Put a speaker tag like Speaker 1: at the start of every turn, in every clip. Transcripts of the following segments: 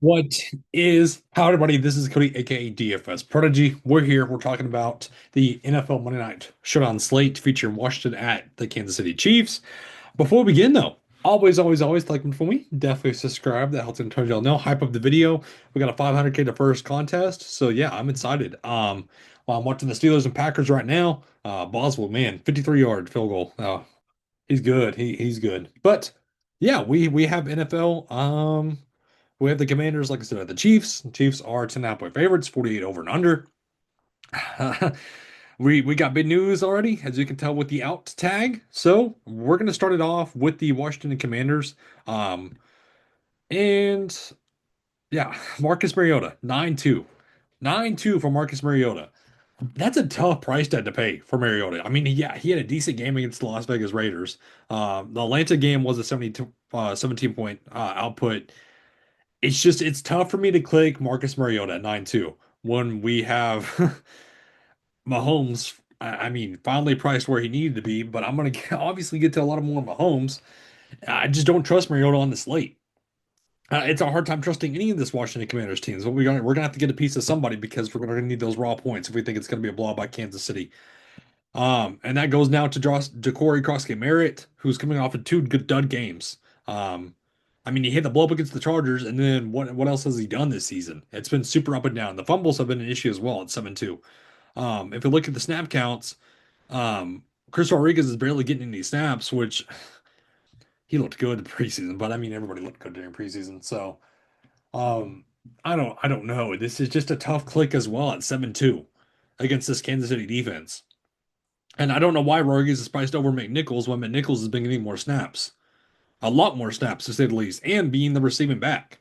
Speaker 1: What is How everybody? This is Cody, aka DFS Prodigy. We're here. We're talking about the NFL Monday Night Showdown slate featuring Washington at the Kansas City Chiefs. Before we begin, though, always like for me. Definitely subscribe. That helps turn y'all know. Hype up the video. We got a 500K to first contest. So yeah, I'm excited. While I'm watching the Steelers and Packers right now. Boswell, man, 53-yard field goal. He's good. He's good. But yeah, we have NFL. We have the Commanders, like I said, the Chiefs. The Chiefs are 10.5 point favorites, 48 over and under. We got big news already, as you can tell with the out tag. So we're gonna start it off with the Washington Commanders. Um, and yeah, Marcus Mariota, 9-2. 9-2 for Marcus Mariota. That's a tough price tag to pay for Mariota. I mean, yeah, he had a decent game against the Las Vegas Raiders. The Atlanta game was a 17 point output. It's tough for me to click Marcus Mariota at 9-2 when we have Mahomes. I mean, finally priced where he needed to be, but I'm gonna obviously get to a lot of more Mahomes. I just don't trust Mariota on this slate. It's a hard time trusting any of this Washington Commanders teams. But we're gonna have to get a piece of somebody because we're gonna need those raw points if we think it's gonna be a blowout by Kansas City. And that goes now to Ja'Cory Croskett-Merritt, who's coming off of two good dud games. Um, I mean, he hit the blow up against the Chargers, and then what else has he done this season? It's been super up and down. The fumbles have been an issue as well at 7-2. If you look at the snap counts, Chris Rodriguez is barely getting any snaps, which he looked good in preseason, but I mean everybody looked good during preseason. So um, I don't know. This is just a tough click as well at 7-2 against this Kansas City defense. And I don't know why Rodriguez is priced over McNichols when McNichols has been getting more snaps, a lot more snaps to say the least, and being the receiving back.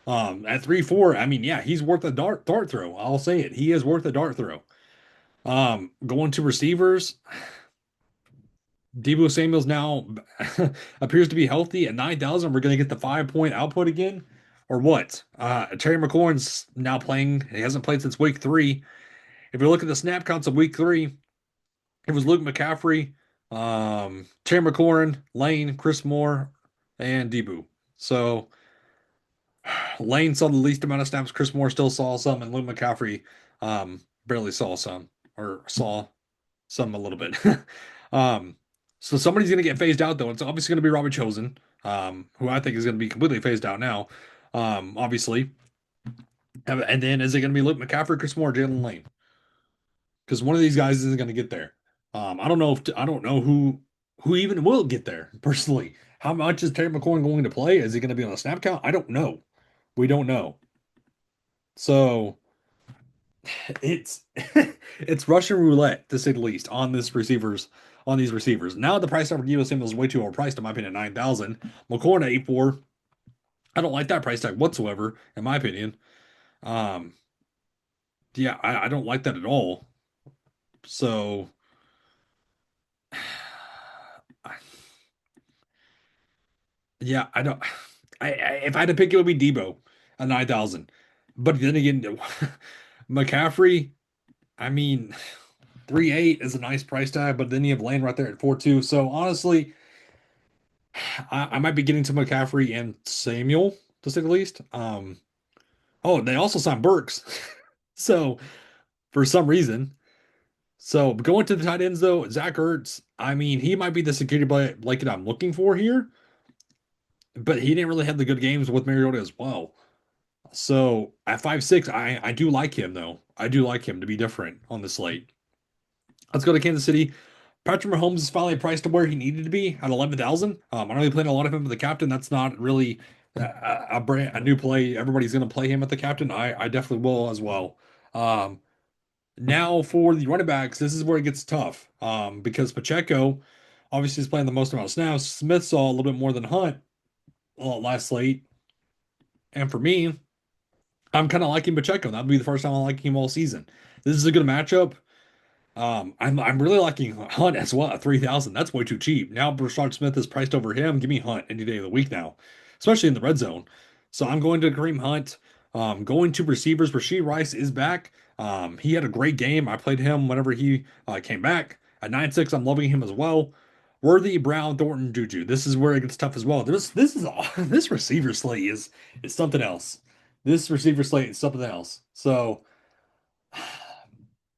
Speaker 1: At 3-4, I mean, yeah, he's worth a dart throw. I'll say it. He is worth a dart throw. Going to receivers, Deebo Samuel's now appears to be healthy at 9,000. We're going to get the 5 point output again, or what? Terry McLaurin's now playing. He hasn't played since week three. If you look at the snap counts of week three, it was Luke McCaffrey, Terry McLaurin, Lane, Chris Moore, and Deebo. So Lane saw the least amount of snaps. Chris Moore still saw some, and Luke McCaffrey barely saw some, or saw some a little bit. um, so somebody's going to get phased out, though. It's obviously going to be Robert Chosen, who I think is going to be completely phased out now, obviously. And then is it going to be Luke McCaffrey, Chris Moore, Jalen Lane? Because one of these guys isn't going to get there. I don't know who even will get there personally. How much is Terry McLaurin going to play? Is he going to be on a snap count? I don't know. We don't know. So it's it's Russian roulette to say the least on these receivers. Now the price tag for Deebo Samuel is way too overpriced in my opinion, 9,000. McLaurin at 8-4. I don't like that price tag whatsoever, in my opinion. Um, yeah, I don't like that at all. So yeah, I don't. If I had to pick, it would be Debo at 9,000. But then again, McCaffrey, I mean, 3.8 is a nice price tag, but then you have Lane right there at 4.2. So honestly, I might be getting to McCaffrey and Samuel to say the least. Oh, they also signed Burks. So for some reason. So going to the tight ends though, Zach Ertz, I mean, he might be the security blanket I'm looking for here, but he didn't really have the good games with Mariota as well. So at 5'6", I do like him though. I do like him to be different on the slate. Let's go to Kansas City. Patrick Mahomes is finally priced to where he needed to be at 11,000. I know he played a lot of him with the captain. That's not really a new play. Everybody's going to play him at the captain. I definitely will as well. Um, Now for the running backs, this is where it gets tough. Because Pacheco obviously is playing the most amount of snaps. Smith saw a little bit more than Hunt last slate. And for me, I'm kind of liking Pacheco. That'll be the first time I like him all season. This is a good matchup. I'm really liking Hunt as well at 3,000. That's way too cheap. Now Brashard Smith is priced over him. Give me Hunt any day of the week now, especially in the red zone. So I'm going to Kareem Hunt. Going to receivers. Rashee Rice is back. He had a great game. I played him whenever he came back at 9-6. I'm loving him as well. Worthy, Brown, Thornton, Juju. This is where it gets tough as well. This is this receiver slate is something else. This receiver slate is something else. So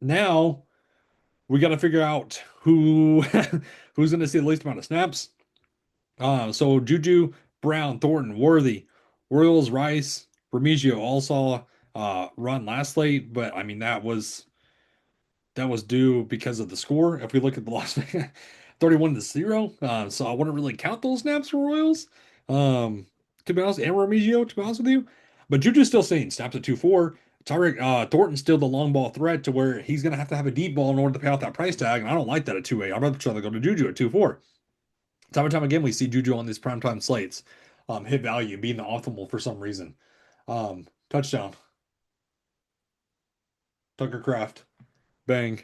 Speaker 1: now we got to figure out who who's going to see the least amount of snaps. So Juju, Brown, Thornton, Worthy, Royals, Rice, Remigio all saw run last slate, but I mean that was due because of the score. If we look at the loss, 31-0. So I wouldn't really count those snaps for Royals. To be honest, and Remigio, to be honest with you. But Juju's still saying snaps at 2-4. Tyreek Thornton's still the long ball threat to where he's gonna have to have a deep ball in order to pay off that price tag. And I don't like that at 2-8. I'd rather go to Juju at 2-4. Time and time again, we see Juju on these primetime slates, hit value being the optimal for some reason. Touchdown, Tucker Craft, bang.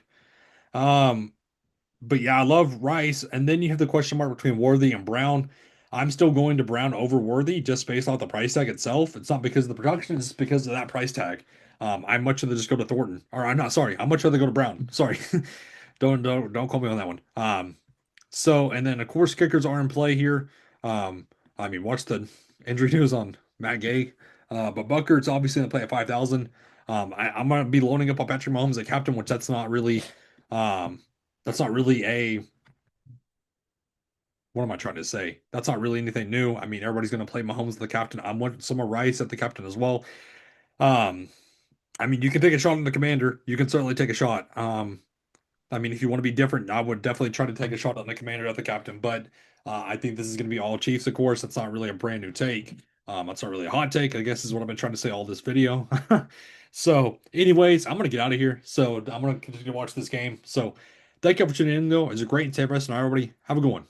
Speaker 1: Um, But yeah, I love Rice. And then you have the question mark between Worthy and Brown. I'm still going to Brown over Worthy just based off the price tag itself. It's not because of the production, it's because of that price tag. I'd much rather just go to Thornton. Or I'm not sorry. I'd much rather go to Brown. Sorry. Don't call me on that one. So and then of course kickers are in play here. Um, I mean, watch the injury news on Matt Gay. But Bucker's obviously gonna play at 5,000. I'm gonna be loading up on Patrick Mahomes at captain, which um that's not really a what am I trying to say? That's not really anything new. I mean, everybody's going to play Mahomes as the captain. I'm wanting Summer Rice at the captain as well. Um, I mean, you can take a shot on the commander. You can certainly take a shot. I mean, if you want to be different, I would definitely try to take a shot on the commander at the captain. But I think this is going to be all Chiefs, of course. That's not really a brand new take. That's not really a hot take, I guess is what I've been trying to say all this video. So, anyways, I'm going to get out of here. So, I'm going to continue to watch this game. So, thank you for tuning in, though. It's a great and safe rest, and everybody have a good one.